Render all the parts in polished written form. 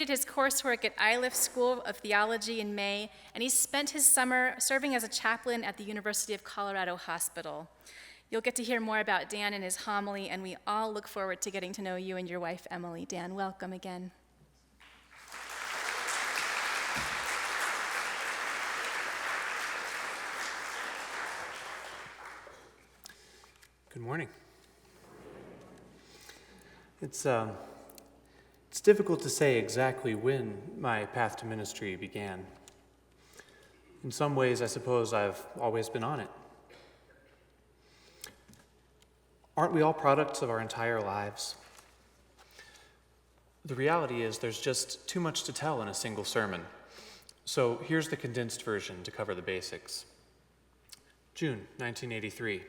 He did his coursework at Iliff School of Theology in May, and he spent his summer serving as a chaplain at the University of Colorado Hospital. You'll get to hear more about Dan in his homily, and we all look forward to getting to know you and your wife, Emily. Dan, welcome again. Good morning. It's difficult to say exactly when my path to ministry began. In some ways, I suppose I've always been on it. Aren't we all products of our entire lives? The reality is there's just too much to tell in a single sermon. So here's the condensed version to cover the basics. June 1983.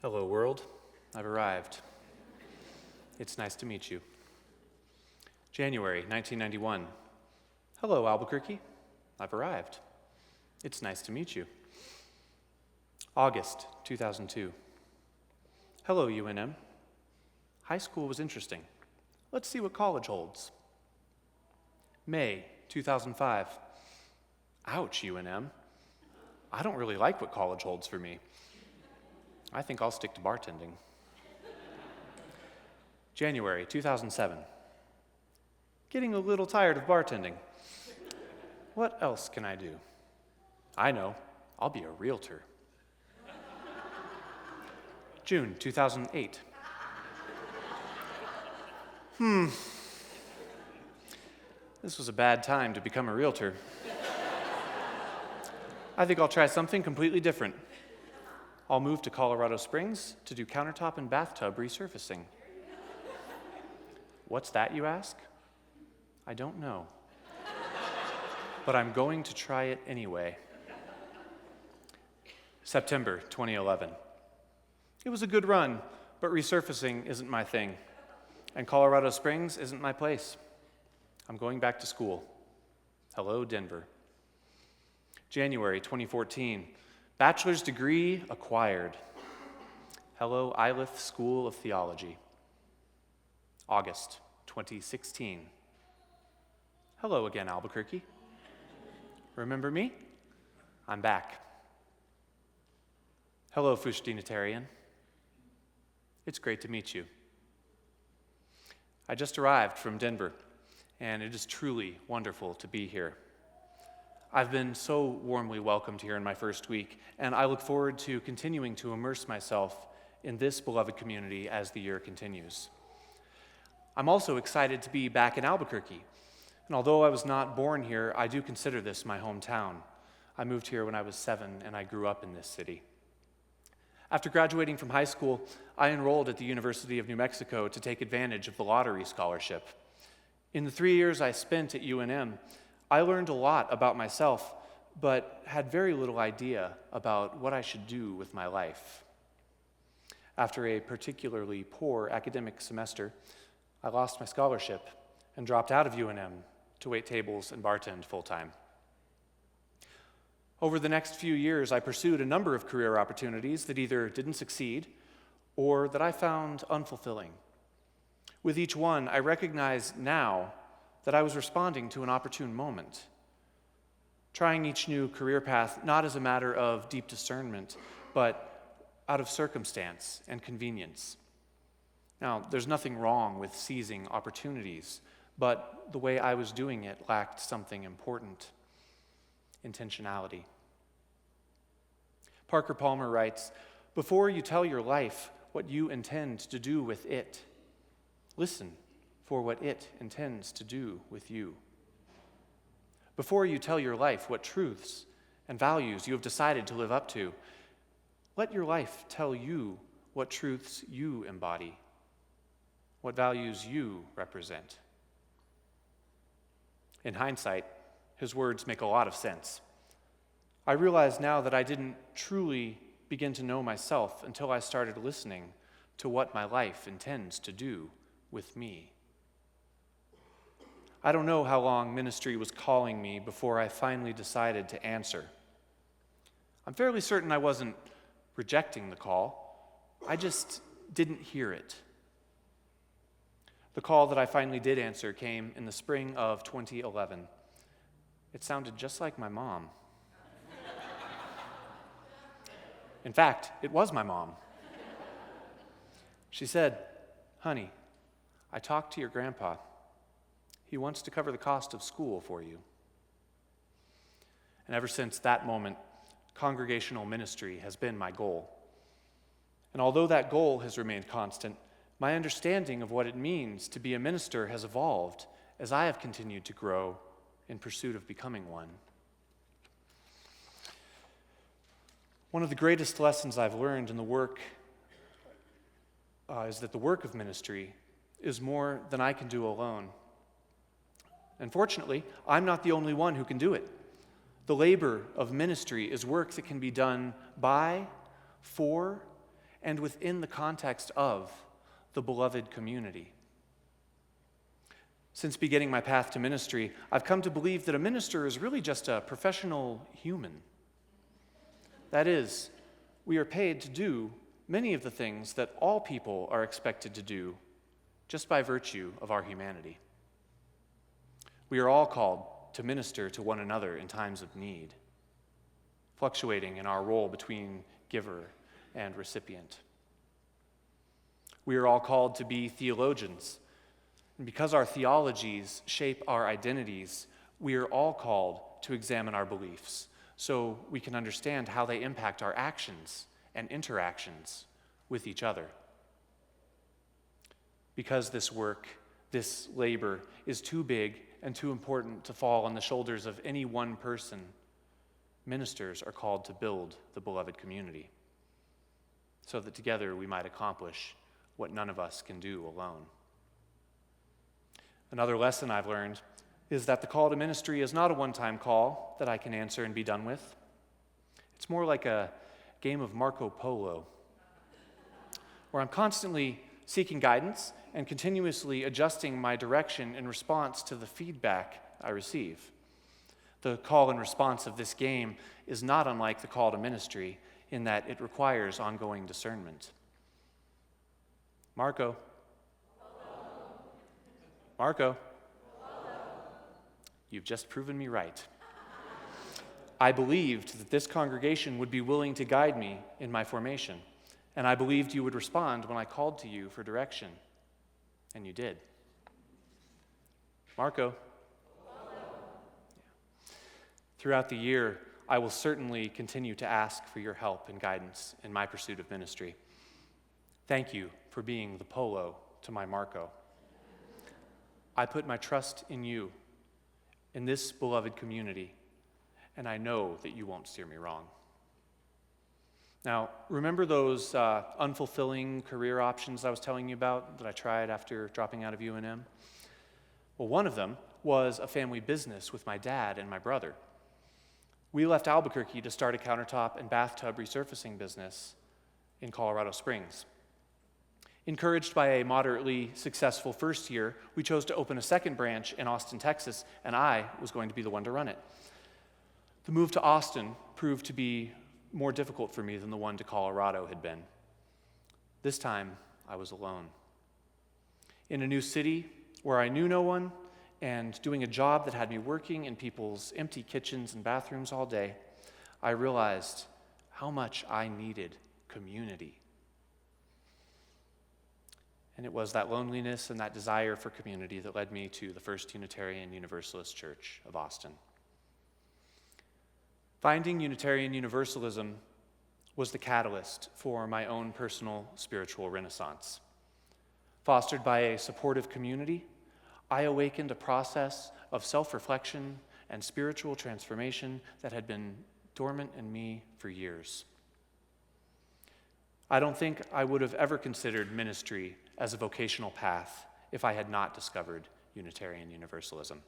Hello, world. I've arrived. It's nice to meet you. January 1991. Hello, Albuquerque. I've arrived. It's nice to meet you. August 2002. Hello, UNM. High school was interesting. Let's see what college holds. May 2005. Ouch, UNM. I don't really like what college holds for me. I think I'll stick to bartending. January 2007. Getting a little tired of bartending. What else can I do? I know, I'll be a realtor. June 2008. This was a bad time to become a realtor. I think I'll try something completely different. I'll move to Colorado Springs to do countertop and bathtub resurfacing. What's that, you ask? I don't know. But I'm going to try it anyway. September 2011. It was a good run, but resurfacing isn't my thing. And Colorado Springs isn't my place. I'm going back to school. Hello, Denver. January 2014. Bachelor's degree acquired. Hello, Iliff School of Theology. August 2016. Hello again, Albuquerque. Remember me? I'm back. Hello, Unitarian. It's great to meet you. I just arrived from Denver, and it is truly wonderful to be here. I've been so warmly welcomed here in my first week, and I look forward to continuing to immerse myself in this beloved community as the year continues. I'm also excited to be back in Albuquerque, and although I was not born here, I do consider this my hometown. I moved here when I was 7, and I grew up in this city. After graduating from high school, I enrolled at the University of New Mexico to take advantage of the lottery scholarship. In the 3 years I spent at UNM, I learned a lot about myself, but had very little idea about what I should do with my life. After a particularly poor academic semester, I lost my scholarship and dropped out of UNM to wait tables and bartend full-time. Over the next few years, I pursued a number of career opportunities that either didn't succeed or that I found unfulfilling. With each one, I recognize now that I was responding to an opportune moment, trying each new career path not as a matter of deep discernment, but out of circumstance and convenience. Now, there's nothing wrong with seizing opportunities, but the way I was doing it lacked something important: intentionality. Parker Palmer writes, "Before you tell your life what you intend to do with it, listen for what it intends to do with you. Before you tell your life what truths and values you have decided to live up to, let your life tell you what truths you embody, what values you represent." In hindsight, his words make a lot of sense. I realize now that I didn't truly begin to know myself until I started listening to what my life intends to do with me. I don't know how long ministry was calling me before I finally decided to answer. I'm fairly certain I wasn't rejecting the call. I just didn't hear it. The call that I finally did answer came in the spring of 2011. It sounded just like my mom. In fact, it was my mom. She said, "Honey, I talked to your grandpa. He wants to cover the cost of school for you." And ever since that moment, congregational ministry has been my goal. And although that goal has remained constant, my understanding of what it means to be a minister has evolved as I have continued to grow in pursuit of becoming one. One of the greatest lessons I've learned in the work is that the work of ministry is more than I can do alone. And fortunately, I'm not the only one who can do it. The labor of ministry is work that can be done by, for, and within the context of the beloved community. Since beginning my path to ministry, I've come to believe that a minister is really just a professional human. That is, we are paid to do many of the things that all people are expected to do just by virtue of our humanity. We are all called to minister to one another in times of need, fluctuating in our role between giver and recipient. We are all called to be theologians, and because our theologies shape our identities, we are all called to examine our beliefs so we can understand how they impact our actions and interactions with each other. Because this work, this labor, is too big and too important to fall on the shoulders of any one person, ministers are called to build the beloved community so that together we might accomplish what none of us can do alone. Another lesson I've learned is that the call to ministry is not a one-time call that I can answer and be done with. It's more like a game of Marco Polo, where I'm constantly seeking guidance and continuously adjusting my direction in response to the feedback I receive. The call and response of this game is not unlike the call to ministry in that it requires ongoing discernment. Marco. Marco. You've just proven me right. I believed that this congregation would be willing to guide me in my formation, and I believed you would respond when I called to you for direction, and you did. Marco. Throughout the year, I will certainly continue to ask for your help and guidance in my pursuit of ministry. Thank you for being the polo to my Marco. I put my trust in you, in this beloved community, and I know that you won't steer me wrong. Now, remember those unfulfilling career options I was telling you about that I tried after dropping out of UNM? Well, one of them was a family business with my dad and my brother. We left Albuquerque to start a countertop and bathtub resurfacing business in Colorado Springs. Encouraged by a moderately successful first year, we chose to open a second branch in Austin, Texas, and I was going to be the one to run it. The move to Austin proved to be more difficult for me than the one to Colorado had been. This time, I was alone. In a new city where I knew no one and doing a job that had me working in people's empty kitchens and bathrooms all day, I realized how much I needed community. And it was that loneliness and that desire for community that led me to the First Unitarian Universalist Church of Austin. Finding Unitarian Universalism was the catalyst for my own personal spiritual renaissance. Fostered by a supportive community, I awakened a process of self-reflection and spiritual transformation that had been dormant in me for years. I don't think I would have ever considered ministry as a vocational path if I had not discovered Unitarian Universalism.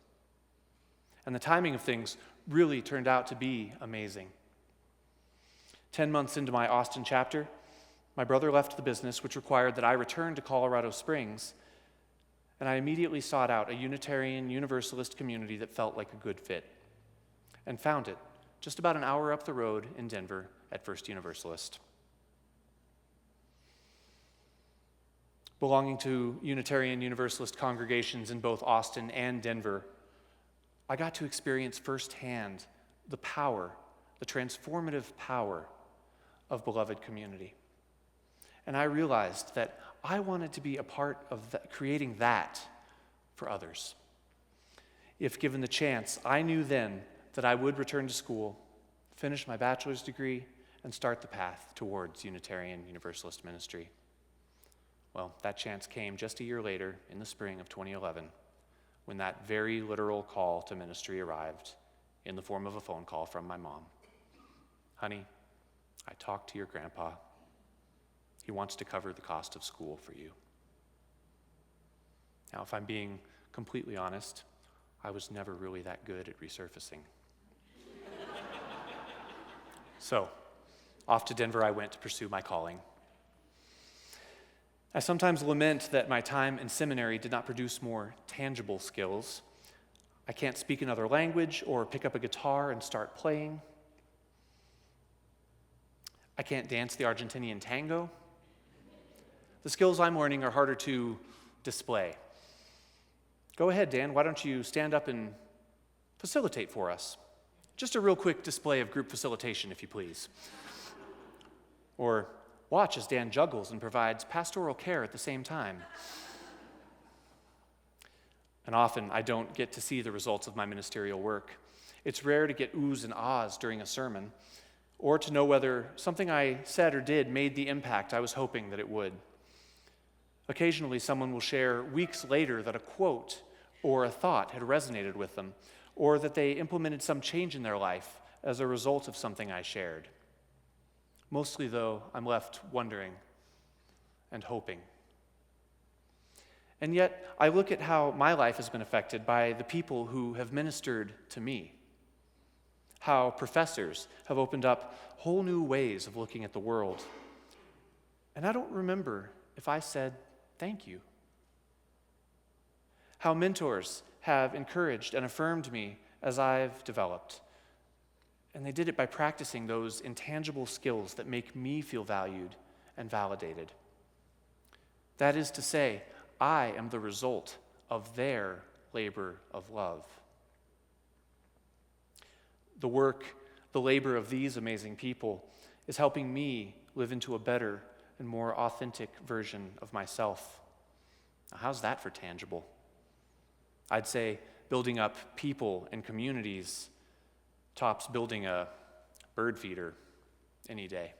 And the timing of things really turned out to be amazing. 10 months into my Austin chapter, my brother left the business, which required that I return to Colorado Springs, and I immediately sought out a Unitarian Universalist community that felt like a good fit, and found it just about an hour up the road in Denver at First Universalist. belonging to Unitarian Universalist congregations in both Austin and Denver, I got to experience firsthand the power, the transformative power of beloved community. And I realized that I wanted to be a part of creating that for others. If given the chance, I knew then that I would return to school, finish my bachelor's degree, and start the path towards Unitarian Universalist ministry. Well, that chance came just a year later, in the spring of 2011, when that very literal call to ministry arrived in the form of a phone call from my mom. Honey, I talked to your grandpa. He wants to cover the cost of school for you. Now, if I'm being completely honest, I was never really that good at resurfacing. So, off to Denver I went to pursue my calling. I sometimes lament that my time in seminary did not produce more tangible skills. I can't speak another language or pick up a guitar and start playing. I can't dance the Argentinian tango. The skills I'm learning are harder to display. Go ahead, Dan, why don't you stand up and facilitate for us? Just a real quick display of group facilitation, if you please. Or watch as Dan juggles and provides pastoral care at the same time. And often I don't get to see the results of my ministerial work. It's rare to get oohs and ahs during a sermon, or to know whether something I said or did made the impact I was hoping that it would. Occasionally, someone will share weeks later that a quote or a thought had resonated with them, or that they implemented some change in their life as a result of something I shared. Mostly, though, I'm left wondering and hoping. And yet, I look at how my life has been affected by the people who have ministered to me, how professors have opened up whole new ways of looking at the world. And I don't remember if I said thank you. How mentors have encouraged and affirmed me as I've developed. And they did it by practicing those intangible skills that make me feel valued and validated. That is to say, I am the result of their labor of love. The work, the labor of these amazing people is helping me live into a better and more authentic version of myself. Now, how's that for tangible? I'd say building up people and communities tops building a bird feeder any day.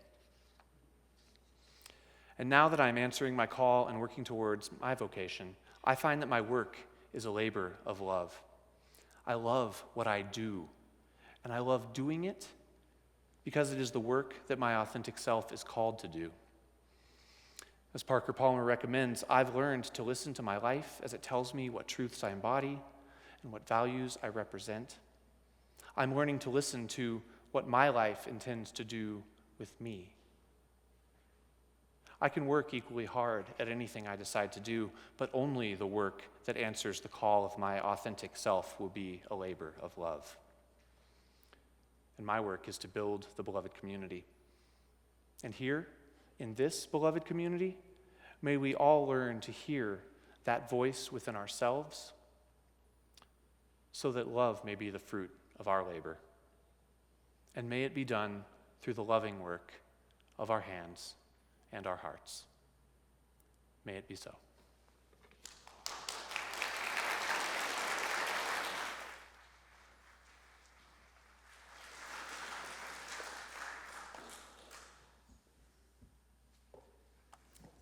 And now that I'm answering my call and working towards my vocation, I find that my work is a labor of love. I love what I do, and I love doing it because it is the work that my authentic self is called to do. As Parker Palmer recommends, I've learned to listen to my life as it tells me what truths I embody and what values I represent. I'm learning to listen to what my life intends to do with me. I can work equally hard at anything I decide to do, but only the work that answers the call of my authentic self will be a labor of love. And my work is to build the beloved community. And here, in this beloved community, may we all learn to hear that voice within ourselves so that love may be the fruit of our labor. And may it be done through the loving work of our hands and our hearts. May it be so.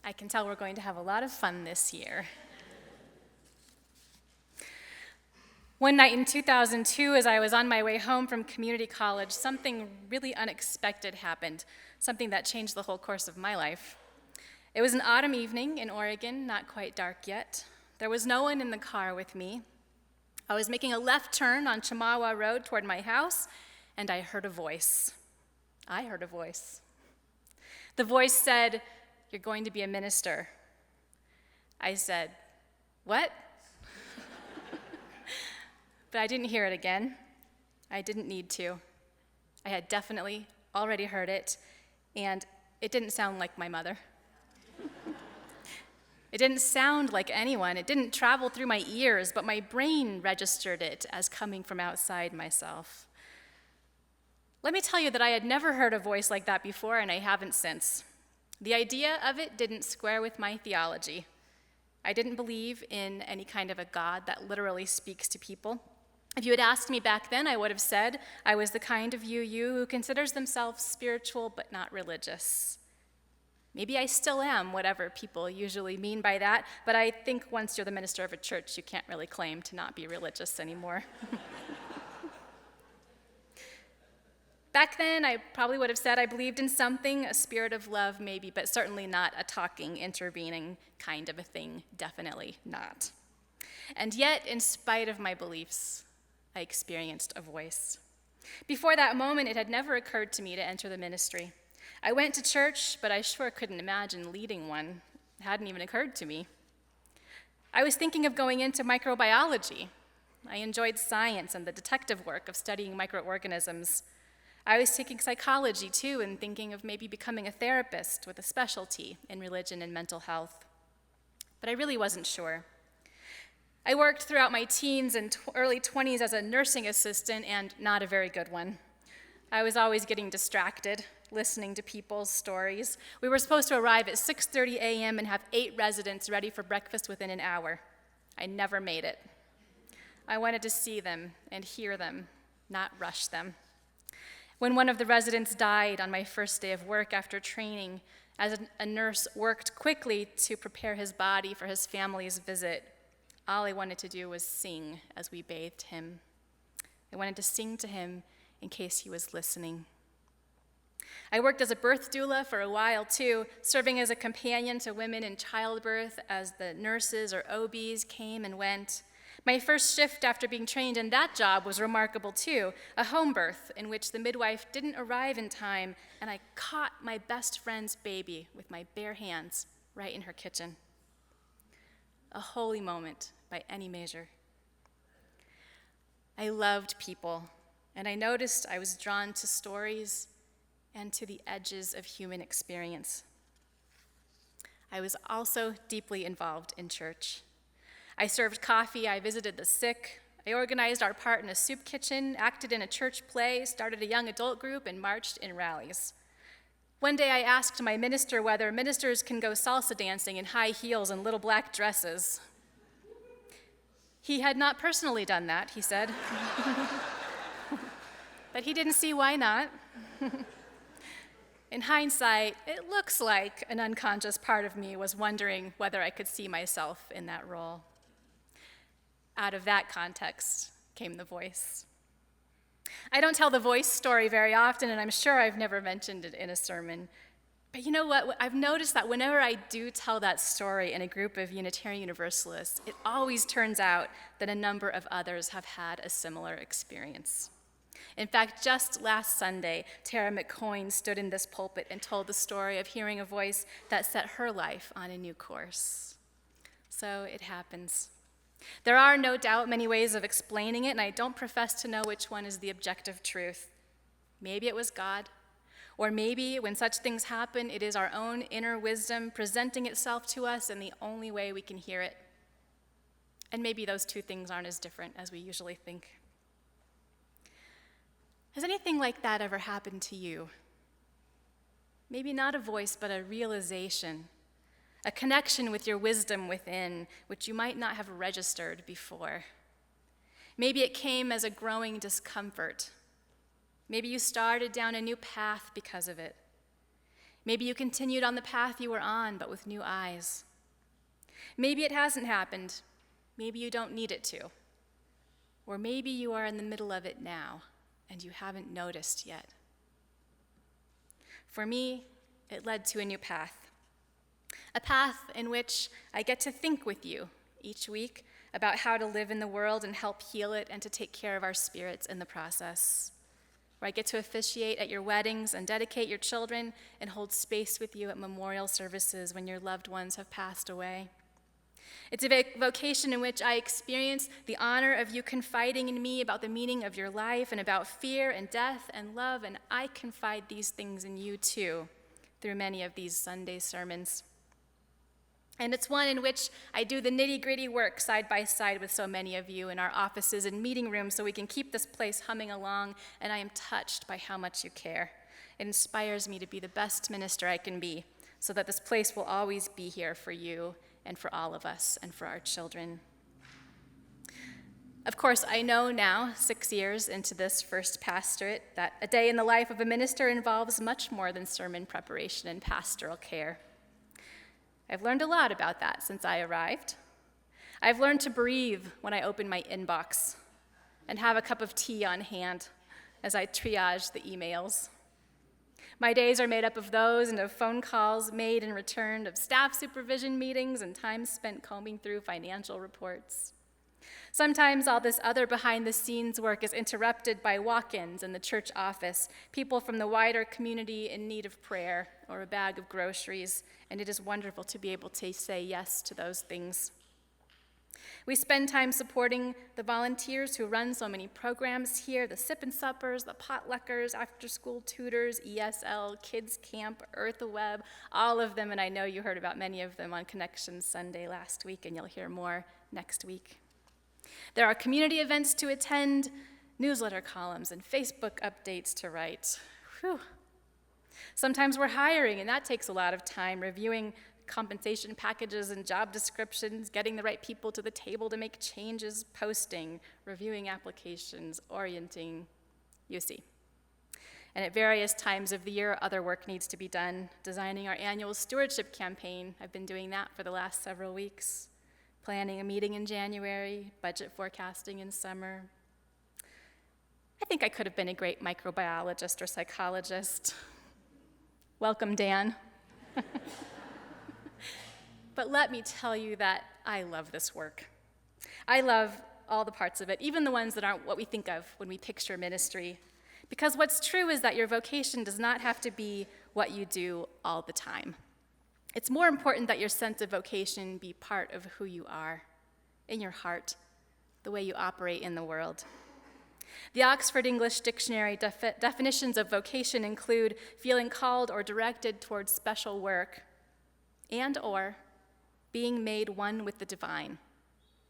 I can tell we're going to have a lot of fun this year. One night in 2002, as I was on my way home from community college, something really unexpected happened, something that changed the whole course of my life. It was an autumn evening in Oregon, not quite dark yet. There was no one in the car with me. I was making a left turn on Chamawa Road toward my house, and I heard a voice. I heard a voice. The voice said, "You're going to be a minister." I said, "What?" But I didn't hear it again. I didn't need to. I had definitely already heard it, and it didn't sound like my mother. It didn't sound like anyone. It didn't travel through my ears, but my brain registered it as coming from outside myself. Let me tell you that I had never heard a voice like that before, and I haven't since. The idea of it didn't square with my theology. I didn't believe in any kind of a God that literally speaks to people. If you had asked me back then, I would have said I was the kind of you who considers themselves spiritual but not religious. Maybe I still am, whatever people usually mean by that, but I think once you're the minister of a church, you can't really claim to not be religious anymore. Back then, I probably would have said I believed in something, a spirit of love maybe, but certainly not a talking, intervening kind of a thing, definitely not. And yet, in spite of my beliefs, I experienced a voice. Before that moment, it had never occurred to me to enter the ministry. I went to church, but I sure couldn't imagine leading one. It hadn't even occurred to me. I was thinking of going into microbiology. I enjoyed science and the detective work of studying microorganisms. I was taking psychology, too, and thinking of maybe becoming a therapist with a specialty in religion and mental health. But I really wasn't sure. I worked throughout my teens and early 20s as a nursing assistant, and not a very good one. I was always getting distracted, listening to people's stories. We were supposed to arrive at 6:30 a.m. and have 8 residents ready for breakfast within an hour. I never made it. I wanted to see them and hear them, not rush them. When one of the residents died on my first day of work after training, as a nurse worked quickly to prepare his body for his family's visit, all I wanted to do was sing as we bathed him. I wanted to sing to him in case he was listening. I worked as a birth doula for a while, too, serving as a companion to women in childbirth as the nurses or OBs came and went. My first shift after being trained in that job was remarkable, too, a home birth in which the midwife didn't arrive in time, and I caught my best friend's baby with my bare hands right in her kitchen. A holy moment by any measure. I loved people, and I noticed I was drawn to stories and to the edges of human experience. I was also deeply involved in church. I served coffee, I visited the sick, I organized our part in a soup kitchen, acted in a church play, started a young adult group, and marched in rallies. One day I asked my minister whether ministers can go salsa dancing in high heels and little black dresses. He had not personally done that, he said. But he didn't see why not. In hindsight, it looks like an unconscious part of me was wondering whether I could see myself in that role. Out of that context came the voice. I don't tell the voice story very often, and I'm sure I've never mentioned it in a sermon. But you know what? I've noticed that whenever I do tell that story in a group of Unitarian Universalists, it always turns out that a number of others have had a similar experience. In fact, just last Sunday, Tara McCoyne stood in this pulpit and told the story of hearing a voice that set her life on a new course. So it happens. There are no doubt many ways of explaining it, and I don't profess to know which one is the objective truth. Maybe it was God, or maybe when such things happen, it is our own inner wisdom presenting itself to us in the only way we can hear it. And maybe those two things aren't as different as we usually think. Has anything like that ever happened to you? Maybe not a voice, but a realization, a connection with your wisdom within, which you might not have registered before. Maybe it came as a growing discomfort. Maybe you started down a new path because of it. Maybe you continued on the path you were on, but with new eyes. Maybe it hasn't happened. Maybe you don't need it to. Or maybe you are in the middle of it now, and you haven't noticed yet. For me, it led to a new path. A path in which I get to think with you each week about how to live in the world and help heal it and to take care of our spirits in the process. Where I get to officiate at your weddings and dedicate your children and hold space with you at memorial services when your loved ones have passed away. It's a vocation in which I experience the honor of you confiding in me about the meaning of your life and about fear and death and love, and I confide these things in you too through many of these Sunday sermons. And it's one in which I do the nitty-gritty work side by side with so many of you in our offices and meeting rooms so we can keep this place humming along, and I am touched by how much you care. It inspires me to be the best minister I can be so that this place will always be here for you and for all of us and for our children. Of course, I know now, 6 years into this first pastorate, that a day in the life of a minister involves much more than sermon preparation and pastoral care. I've learned a lot about that since I arrived. I've learned to breathe when I open my inbox and have a cup of tea on hand as I triage the emails. My days are made up of those and of phone calls made and returned, of staff supervision meetings and time spent combing through financial reports. Sometimes all this other behind-the-scenes work is interrupted by walk-ins in the church office, people from the wider community in need of prayer or a bag of groceries, and it is wonderful to be able to say yes to those things. We spend time supporting the volunteers who run so many programs here, the sip and suppers, the potluckers, after-school tutors, ESL, Kids Camp, Earth Web, all of them, and I know you heard about many of them on Connections Sunday last week, and you'll hear more next week. There are community events to attend, newsletter columns, and Facebook updates to write. Whew. Sometimes we're hiring, and that takes a lot of time, reviewing compensation packages and job descriptions, getting the right people to the table to make changes, posting, reviewing applications, orienting, you see. And at various times of the year, other work needs to be done, designing our annual stewardship campaign. I've been doing that for the last several weeks. Planning a meeting in January, budget forecasting in summer. I think I could have been a great microbiologist or psychologist. Welcome, Dan. But let me tell you that I love this work. I love all the parts of it, even the ones that aren't what we think of when we picture ministry. Because what's true is that your vocation does not have to be what you do all the time. It's more important that your sense of vocation be part of who you are, in your heart, the way you operate in the world. The Oxford English Dictionary definitions of vocation include feeling called or directed towards special work, and/or being made one with the divine,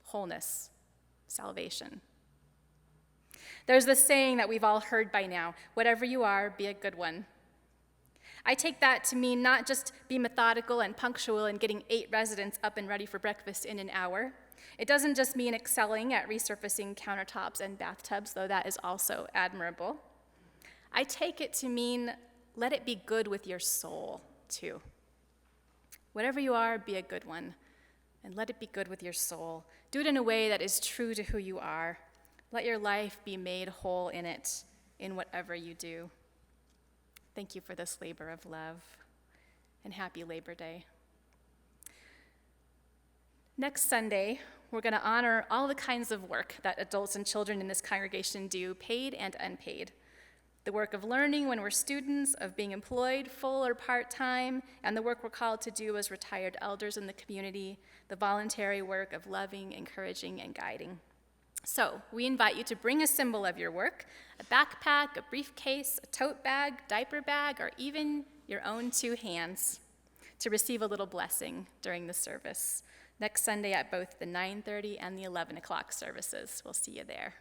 wholeness, salvation. There's this saying that we've all heard by now, whatever you are, be a good one. I take that to mean not just be methodical and punctual in getting 8 residents up and ready for breakfast in an hour. It doesn't just mean excelling at resurfacing countertops and bathtubs, though that is also admirable. I take it to mean let it be good with your soul, too. Whatever you are, be a good one, and let it be good with your soul. Do it in a way that is true to who you are. Let your life be made whole in it, in whatever you do. Thank you for this labor of love, and happy Labor Day. Next Sunday, we're going to honor all the kinds of work that adults and children in this congregation do, paid and unpaid. The work of learning when we're students, of being employed full or part-time, and the work we're called to do as retired elders in the community, the voluntary work of loving, encouraging, and guiding. So we invite you to bring a symbol of your work, a backpack, a briefcase, a tote bag, diaper bag, or even your own 2 hands to receive a little blessing during the service. Next Sunday at both the 9:30 and the 11 o'clock services. We'll see you there.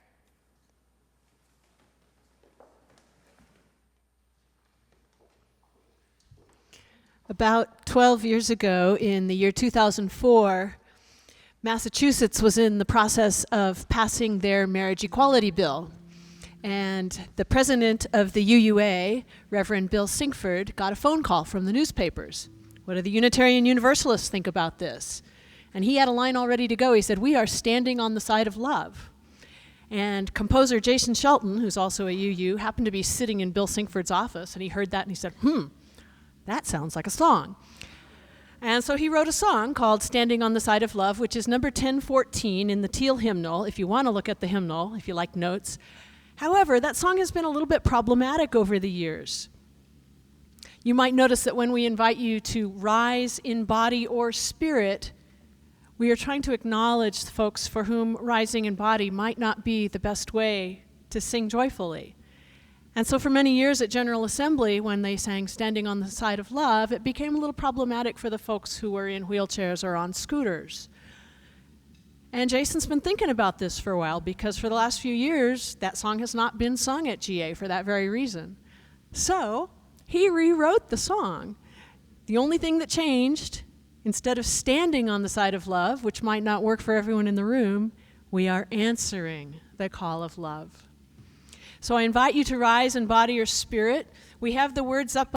About 12 years ago, in the year 2004, Massachusetts was in the process of passing their marriage equality bill. And the president of the UUA, Reverend Bill Sinkford, got a phone call from the newspapers. What do the Unitarian Universalists think about this? And he had a line all ready to go. He said, "We are standing on the side of love." And composer Jason Shelton, who's also a UU, happened to be sitting in Bill Sinkford's office, and he heard that and he said, that sounds like a song. And so he wrote a song called Standing on the Side of Love, which is number 1014 in the Teal hymnal, if you want to look at the hymnal, if you like notes. However, that song has been a little bit problematic over the years. You might notice that when we invite you to rise in body or spirit, we are trying to acknowledge the folks for whom rising in body might not be the best way to sing joyfully. And so for many years at General Assembly, when they sang Standing on the Side of Love, it became a little problematic for the folks who were in wheelchairs or on scooters. And Jason's been thinking about this for a while, because for the last few years, that song has not been sung at GA for that very reason. So he rewrote the song. The only thing that changed, instead of standing on the side of love, which might not work for everyone in the room, we are answering the call of love. So I invite you to rise in body or spirit. We have the words up